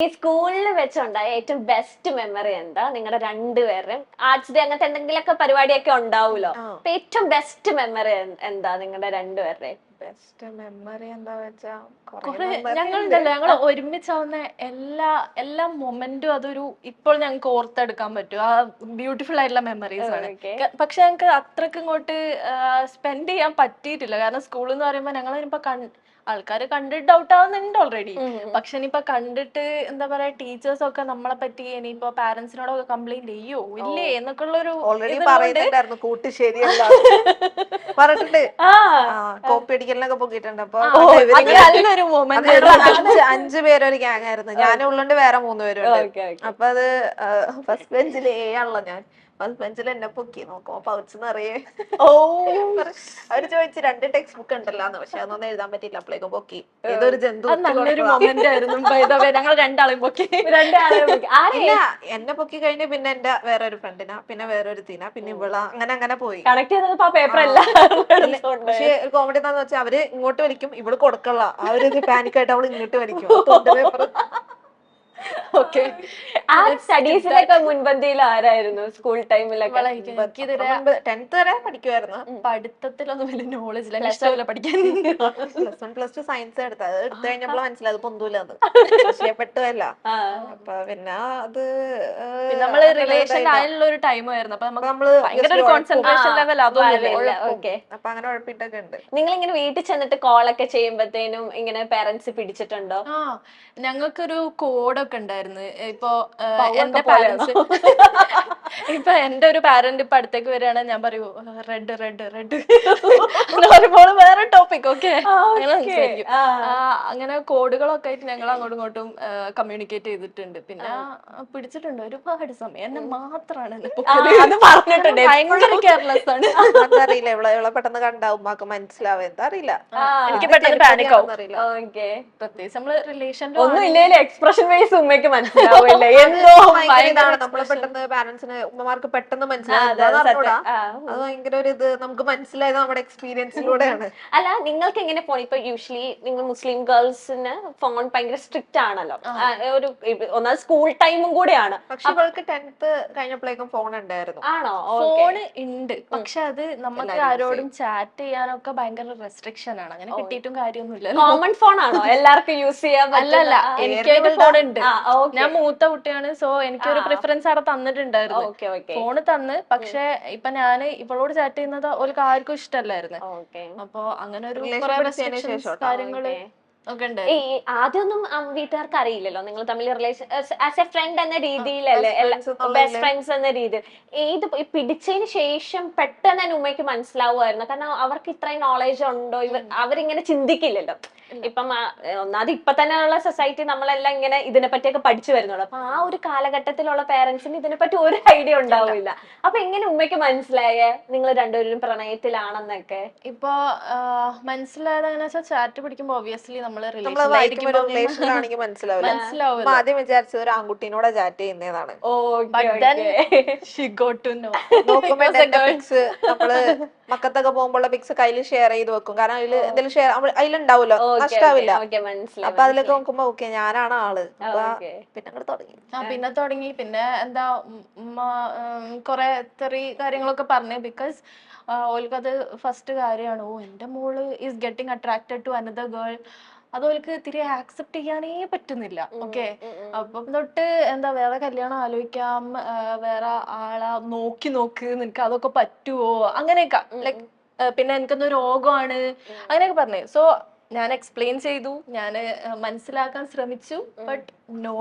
ഈ സ്കൂളിൽ വെച്ചുണ്ടായ ഏറ്റവും ബെസ്റ്റ് മെമ്മറി എന്താ? നിങ്ങളുടെ രണ്ടുപേരുടെയും ആർട്സ് ഡേ അങ്ങനത്തെ എന്തെങ്കിലുമൊക്കെ പരിപാടിയൊക്കെ ഉണ്ടാവുമല്ലോ. അപ്പൊ ഏറ്റവും ബെസ്റ്റ് മെമ്മറി എന്താ നിങ്ങളുടെ രണ്ടുപേരുടെയും? ബെസ്റ്റ് മെമ്മറി എന്താ വെച്ചാ ഞങ്ങളുണ്ടല്ലോ, ഞങ്ങൾ ഒരുമിച്ചാവുന്ന എല്ലാ മൊമെന്റും അതൊരു ഇപ്പോൾ ഞങ്ങൾക്ക് ഓർത്തെടുക്കാൻ പറ്റും. ആ ബ്യൂട്ടിഫുൾ ആയിട്ടുള്ള മെമ്മറീസ് ആണ്. പക്ഷെ ഞങ്ങൾക്ക് അത്രക്ക് ഇങ്ങോട്ട് സ്പെൻഡ് ചെയ്യാൻ പറ്റിയിട്ടില്ല. കാരണം സ്കൂൾ എന്ന് പറയുമ്പോൾ ഞങ്ങൾ ഇനിയിപ്പോ ആൾക്കാര് കണ്ടിട്ട് ഡൗട്ട് ആവുന്നുണ്ട് ഓൾറെഡി. പക്ഷെ ഇനിയിപ്പൊ കണ്ടിട്ട് എന്താ പറയാ, ടീച്ചേഴ്സ് ഒക്കെ നമ്മളെ പറ്റി ഇനിയിപ്പോ പാരന്റ്സിനോടൊക്കെ കംപ്ലൈന്റ് ചെയ്യോ ഇല്ലേ എന്നൊക്കെ ഉള്ളൊരു കൂട്ടി ശരിയല്ല പറഞ്ഞിട്ടുണ്ട്. കോപ്പി അടിക്കലിനൊക്കെ പോയിട്ടുണ്ട്. അപ്പൊ നല്ലൊരു മൊമെന്റ്. 5 പേരൊരു ഗ്യാങ് ആയിരുന്നു. ഞാനും ഉള്ളുണ്ട്, വേറെ 3 പേരുണ്ട്. അപ്പൊ അത് ഫസ്റ്റ് ബെഞ്ചിൽ ആണല്ലോ ഞാൻ. ഫസ്റ്റ് ബെഞ്ചിൽ എന്നെ പൊക്കി നോക്കുമ്പോ പൗച്ചെന്നറിയേ. അവര് ചോദിച്ചു 2 ടെക്സ്റ്റ് ബുക്ക് ഉണ്ടല്ലോ, പക്ഷെ അതൊന്നും എഴുതാൻ പറ്റില്ല. അപ്പോഴേക്കും പൊക്കി. ഏതൊരു ജന്തു. നല്ലൊരു മൊമെന്റ് ആയിരുന്നു. ഞങ്ങൾ രണ്ടാളെയും പൊക്കി. ഇല്ല, എന്നെ പൊക്കി കഴിഞ്ഞ് പിന്നെ എന്റെ വേറൊരു ഫ്രണ്ടിനാ, പിന്നെ വേറൊരു തീന, പിന്നെ ഇവള, അങ്ങനെ പോയി. കണക്ട് ചെയ്തപ്പോ ആ പേപ്പർ അല്ല. പക്ഷെ കോമഡി എന്താന്ന് വെച്ചാൽ അവര് ഇങ്ങോട്ട് വലിക്കും, ഇവള് കൊടുക്കള്ള. ആ ഒരു പാനിക് ആയിട്ട് അവള് ഇങ്ങോട്ട് വലിക്കും പേപ്പർ. സ്റ്റഡീസിലൊക്കെ മുൻപന്തിയിൽ ആരായിരുന്നു സ്കൂൾ ടൈമിലൊക്കെ? 10th വരെ പഠിക്കുമായിരുന്നു. പഠിത്തത്തിലൊന്നും വലിയ നോളജ് ഇല്ല, ഇഷ്ടമല്ല പഠിക്കാൻ. +1 +2 സയൻസ് എടുത്തത്. അത് എടുത്തു കഴിഞ്ഞപ്പോൾ മനസ്സിലായത് പൊന്തൂലെന്ന്. പക്ഷേ പെട്ടുമല്ല. അപ്പൊ പിന്നെ അത് നമ്മള് റിലേഷൻ ആയുള്ള ഒരു ടൈം ആയിരുന്നു. അപ്പൊ നമ്മള് ഭയങ്കര ഒരു കോൺസെൻട്രേഷൻ ലെവൽ അതൊക്കെ. അപ്പൊ അങ്ങനെ ഉഴപ്പിട്ടൊക്കെ ഉണ്ട്. നിങ്ങൾ ഇങ്ങനെ വീട്ടിൽ ചെന്നിട്ട് കോളൊക്കെ ചെയ്യുമ്പോഴത്തേനും ഇങ്ങനെ പേരന്റ്സ് പിടിച്ചിട്ടുണ്ടോ? ഞങ്ങൾക്കൊരു കോഡൊക്കെ ഉണ്ടായിരുന്നു. ഇപ്പൊ എന്റെ പാരന്റ്സ് ഇപ്പൊ എന്റെ ഒരു പാരന്റ് ഇപ്പൊ അടുത്തേക്ക് വരികയാണ്, ഞാൻ പറയൂ റെഡ് റെഡ് റെഡ് പറയുമ്പോൾ വേറെ ടോപ്പിക്. ഓക്കെ, അങ്ങനെ കോഡുകളൊക്കെ ആയിട്ട് ഞങ്ങൾ അങ്ങോട്ടും ഇങ്ങോട്ടും കമ്മ്യൂണിക്കേറ്റ് ചെയ്തിട്ടുണ്ട്. പിന്നെ പിടിച്ചിട്ടുണ്ട് ഒരുപാട് സമയം. എന്നെ മാത്രമാണ് ഭയങ്കര കെയർലെസ് ആണ്. അറിയില്ല, ഇവളെ പെട്ടെന്ന് കണ്ടാ ഉമ്മാക്ക് മനസ്സിലാവും. എന്താ അറിയില്ല, എനിക്ക് പെട്ടെന്ന് പാനിക് ആവും. പ്രത്യേകിച്ച് നമ്മള് റിലേഷനിൽ ഒന്നും ഇല്ലെങ്കിൽ എക്സ്പ്രഷൻ വൈസ് ഉമ്മയ്ക്ക് മനസ്സിലാവില്ല. എന്തോ നമ്മളെ പെട്ടെന്ന് പാരന്റ്സിന് ഉമ്മമാർക്ക് പെട്ടെന്ന് മനസ്സിലാവും. അത് ഭയങ്കര ഒരു ഇത് നമുക്ക് മനസ്സിലായത് നമ്മുടെ എക്സ്പീരിയൻസിലൂടെയാണ്. അല്ല, നിങ്ങൾക്ക് എങ്ങനെ ഫോൺ? ഇപ്പൊ യൂഷ്വലി നിങ്ങൾ മുസ്ലിം ഗേൾസിന് ഫോൺ ഭയങ്കര സ്ട്രിക്റ്റ് ആണല്ലോ. ഒരു ഒന്നാമത് സ്കൂൾ ടൈമും കൂടെയാണ്. പക്ഷെ ഇവൾക്ക് 10th കഴിഞ്ഞപ്പോഴേക്കും ഫോൺ ഉണ്ടായിരുന്നു. ആണോ? ഫോണ് ഉണ്ട്, പക്ഷെ അത് നമുക്ക് ആരോടും ചാറ്റ് ചെയ്യാനൊക്കെ ഭയങ്കര റെസ്ട്രിക്ഷൻ ആണ്. അങ്ങനെ കിട്ടിയിട്ടും കാര്യമൊന്നുമില്ല. കോമൺ ഫോൺ ആണോ എല്ലാവർക്കും യൂസ് ചെയ്യാൻ? അല്ലല്ല, എനിക്കായിട്ട് ഫോൺ ഉണ്ട്. ഞാൻ മൂത്ത കുട്ടിയാണ്. സോ എനിക്കൊരു പ്രിഫറൻസ് അവിടെ തന്നിട്ടുണ്ടായിരുന്നു. ഫോണ് തന്ന്. പക്ഷെ ഇപ്പൊ ഞാന് ഇവളോട് ചാറ്റ് ചെയ്യുന്നത് ഓൾക്ക് ആർക്കും ഇഷ്ടമല്ലായിരുന്നു. അപ്പൊ അങ്ങനെ ഒരു കാര്യങ്ങള് ഒക്കെ ഉണ്ട്. ഈ ആദ്യമൊന്നും വീട്ടുകാർക്ക് അറിയില്ലല്ലോ നിങ്ങൾ തമ്മിൽ റിലേഷൻ ആസ് എ ഫ്രണ്ട് എന്ന രീതിയിലല്ലേ, ബെസ്റ്റ് ഫ്രണ്ട്സ് എന്ന രീതിയിൽ. ഏത് പിടിച്ചതിന് ശേഷം പെട്ടെന്ന് തന്നെ ഉമ്മയ്ക്ക് മനസ്സിലാവുമായിരുന്നു? കാരണം അവർക്ക് ഇത്രയും നോളജ് ഉണ്ടോ? അവരിങ്ങനെ ചിന്തിക്കില്ലല്ലോ. ഇപ്പം ഒന്നാമത് ഇപ്പൊ തന്നെ ഉള്ള സൊസൈറ്റി നമ്മളെല്ലാം ഇങ്ങനെ ഇതിനെ പറ്റിയൊക്കെ പഠിച്ചു വരുന്നുള്ളൂ. അപ്പൊ ആ ഒരു കാലഘട്ടത്തിലുള്ള പേരൻസിന് ഇതിനെപ്പറ്റി ഒരു ഐഡിയ ഉണ്ടാവില്ല. അപ്പൊ എങ്ങനെ ഉമ്മയ്ക്ക് മനസ്സിലായേ നിങ്ങൾ രണ്ടുപേരും പ്രണയത്തിലാണെന്നൊക്കെ? ഇപ്പൊ മനസ്സിലായത് എങ്ങനെ വെച്ചാൽ ചാറ്റ് പിടിക്കുമ്പോ ഒബ്വിയസ്ലി നമ്മള് റിലേഷനിലാണെങ്കിൽ മനസ്സിലാവില്ല. ആദ്യം വിചാരിച്ചത് ഒരു ആൺകുട്ടീനോടെ ചാറ്റ് ചെയ്യുന്നതാണ്. നോക്കുമ്പോ പിക്സ് നമ്മള് മക്കത്തൊക്കെ പോകുമ്പോൾ പിക്സ് കയ്യിൽ ഷെയർ ചെയ്ത് വെക്കും. കാരണം അതില് എന്തെങ്കിലും ഷെയർ അതിലുണ്ടാവുമല്ലോ, നഷ്ടാവില്ല. അപ്പൊ അതിലൊക്കെ നോക്കുമ്പോ ഓക്കെ ഞാനാണ് ആള്. പിന്നെ തുടങ്ങി. പിന്നെ എന്താ കൊറേ തെറി കാര്യങ്ങളൊക്കെ പറഞ്ഞു. ബിക്കോസ് ഓൾക്കത് ഫസ്റ്റ് കാര്യമാണ്. എന്റെ മോള് is getting attracted to another girl. അത് ഓൾക്ക് തിരെ ആക്സെപ്റ്റ് ചെയ്യാനേ പറ്റുന്നില്ല. ഓക്കെ, അപ്പം തൊട്ട് എന്താ വേറെ കല്യാണം ആലോചിക്കാം, വേറെ ആളാ നോക്ക് നിനക്ക് അതൊക്കെ പറ്റുവോ, അങ്ങനെയൊക്കെ. ലൈക്ക് പിന്നെ എനിക്കൊന്ന് രോഗമാണ് അങ്ങനെയൊക്കെ പറഞ്ഞു. സോ ഞാൻ എക്സ്പ്ലെയിൻ ചെയ്തു, ഞാൻ മനസ്സിലാക്കാൻ ശ്രമിച്ചു. ബട്ട് നോ,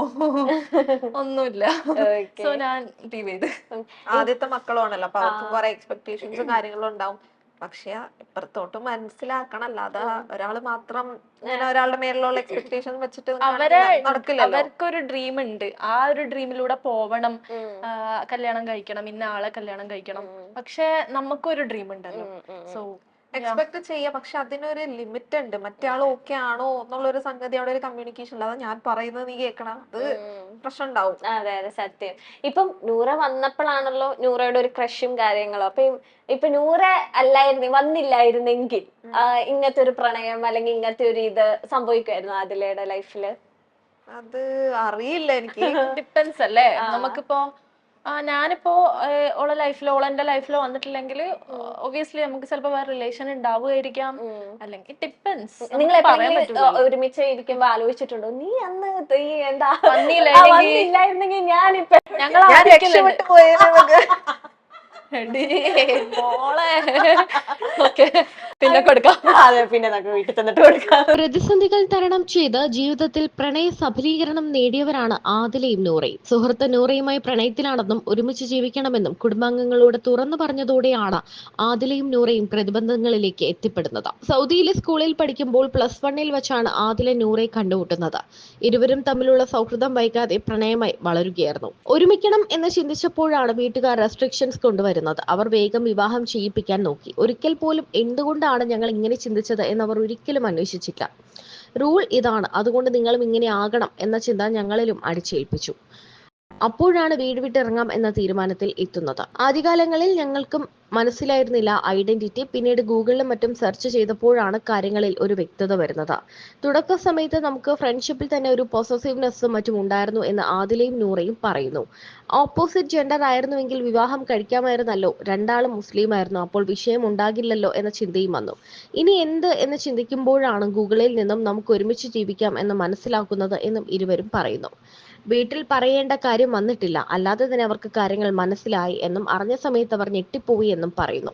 ഒന്നുമില്ല. സോ ഞാൻ ലീവ് ചെയ്ത്. ആദ്യത്തെ മക്കളുമാണല്ലോ, അപ്പൊ അവർക്ക് കുറെ എക്സ്പെക്ടേഷൻസും കാര്യങ്ങളും ഉണ്ടാവും. പക്ഷെ ഇപ്പുറത്തോട്ട് മനസ്സിലാക്കണം. അല്ലാതെ ഒരാള് മാത്രം ഒരാളുടെ മേലുള്ള എക്സ്പെക്ടേഷൻ വെച്ചിട്ട് അവർക്കൊരു ഡ്രീം ഉണ്ട്. ആ ഒരു ഡ്രീമിലൂടെ പോവണം, കല്യാണം കഴിക്കണം, ഇന്ന ആളെ കല്യാണം കഴിക്കണം. പക്ഷെ നമുക്കൊരു ഡ്രീം ഉണ്ടല്ലോ. സോ എക്സ്പെക്ട് ചെയ്യാം, പക്ഷെ അതിനൊരു ലിമിറ്റ് ഉണ്ട്. മറ്റേ ആൾ ഓക്കെ ആണോ എന്നുള്ളൊരു സംഗതി അവിടെ ഒരു കമ്മ്യൂണിക്കേഷൻ ഉണ്ട്. അത് ഞാൻ പറയുന്നത് നീ കേൾക്കണം, അത് പ്രശ്നം ഉണ്ടാവും. അതെ അതെ, സത്യം. ഇപ്പം നൂറ വന്നപ്പോഴാണല്ലോ നൂറയുടെ ഒരു ക്രഷും കാര്യങ്ങളും. അപ്പൊ ഇപ്പൊ നൂറ വന്നില്ലായിരുന്നെങ്കിൽ ഇങ്ങനത്തെ ഒരു പ്രണയം അല്ലെങ്കിൽ ഇങ്ങനത്തെ ഒരു ഇത് സംഭവിക്കുമായിരുന്നു ആദിലയുടെ ലൈഫില്? അത് അറിയില്ല എനിക്ക്. ഡിപ്പെൻസ് അല്ലേ. നമുക്കിപ്പോ ഞാനിപ്പോ ഓളെ ലൈഫിലോ ഓളെന്റെ ലൈഫിലോ വന്നിട്ടില്ലെങ്കിൽ ഒബിയസ്ലി നമുക്ക് ചിലപ്പോ വേറെ റിലേഷൻ ഉണ്ടാവുമായിരിക്കാം, അല്ലെങ്കിൽ ഡിപ്പെൻസ്. നിങ്ങൾ എപ്പോഴെങ്കിലും ഒരുമിച്ച് ഇരിക്കുമ്പോ ആലോചിച്ചിട്ടുണ്ടോ, നീ അന്ന് ഈ എന്താ വന്നില്ലായിരുന്നെങ്കിൽ വന്നില്ലായിരുന്നെങ്കിൽ ഞാനിപ്പോ ഞങ്ങൾ ഞാൻ രക്ഷപ്പെട്ടു പോയത് മോളെ ഓക്കെ പിന്നെ കൊടുക്കാം. അതെ, പിന്നെ നമുക്ക് വീട്ടിൽ ചെന്നിട്ട് കൊടുക്കാം. പ്രതിസന്ധികൾ തരണം ചെയ്ത് ജീവിതത്തിൽ പ്രണയ സഫലീകരണം നേടിയവരാണ് ആദിലയും നൂറയും. സുഹൃത്ത് നൂറയുമായി പ്രണയത്തിലാണെന്നും ഒരുമിച്ച് ജീവിക്കണമെന്നും കുടുംബാംഗങ്ങളോട് തുറന്നു പറഞ്ഞതോടെയാണ് ആദിലയും നൂറയും പ്രതിബന്ധങ്ങളിലേക്ക് എത്തിപ്പെടുന്നത്. സൗദിയിലെ സ്കൂളിൽ പഠിക്കുമ്പോൾ +1 വെച്ചാണ് ആദില നൂറയെ കണ്ടുമുട്ടുന്നത്. ഇരുവരും തമ്മിലുള്ള സൗഹൃദം വൈകാതെ പ്രണയമായി വളരുകയായിരുന്നു. ഒരുമിക്കണം എന്ന് ചിന്തിച്ചപ്പോഴാണ് വീട്ടുകാർ റെസ്ട്രിക്ഷൻസ് കൊണ്ടുവരുന്നത്. അവർ വേഗം വിവാഹം ചെയ്യിപ്പിക്കാൻ നോക്കി. ഒരിക്കൽ പോലും എന്തുകൊണ്ടാണ് ഞങ്ങൾ ഇങ്ങനെ ചിന്തിച്ചത് എന്നവർ ഒരിക്കലും അന്വേഷിച്ചില്ല. റൂൾ ഇതാണ്, അതുകൊണ്ട് നിങ്ങളും ഇങ്ങനെ ആകണം എന്ന ചിന്ത ഞങ്ങളിലും അടിച്ചേൽപ്പിച്ചു. അപ്പോഴാണ് വീട് വിട്ടിറങ്ങാം എന്ന തീരുമാനത്തിൽ എത്തുന്നത്. ആദ്യകാലങ്ങളിൽ ഞങ്ങൾക്കും മനസ്സിലായിരുന്നില്ല ഐഡന്റിറ്റി. പിന്നീട് ഗൂഗിളിലും മറ്റും സെർച്ച് ചെയ്തപ്പോഴാണ് കാര്യങ്ങളിൽ ഒരു വ്യക്തത വരുന്നത്. തുടക്ക സമയത്ത് നമുക്ക് ഫ്രണ്ട്ഷിപ്പിൽ തന്നെ ഒരു പൊസസീവ്നെസ്സും മറ്റും ഉണ്ടായിരുന്നു എന്ന് ആദിലയും നൂറയും പറയുന്നു. ഓപ്പോസിറ്റ് ജെൻഡർ ആയിരുന്നുവെങ്കിൽ വിവാഹം കഴിക്കാമായിരുന്നല്ലോ, രണ്ടാളും മുസ്ലിം ആയിരുന്നു, അപ്പോൾ വിഷയം ഉണ്ടാകില്ലല്ലോ എന്ന ചിന്തയും വന്നു. ഇനി എന്ത് എന്ന് ചിന്തിക്കുമ്പോഴാണ് ഗൂഗിളിൽ നിന്നും നമുക്ക് ഒരുമിച്ച് ജീവിക്കാം എന്ന് മനസ്സിലാക്കുന്നത് എന്നും ഇരുവരും പറയുന്നു. വീട്ടിൽ പറയേണ്ട കാര്യം വന്നിട്ടില്ല, അല്ലാതെ തന്നെ അവർക്ക് കാര്യങ്ങൾ മനസ്സിലായി എന്നും അറിഞ്ഞ സമയത്ത് അവർ ഞെട്ടിപ്പോയി എന്നും പറയുന്നു.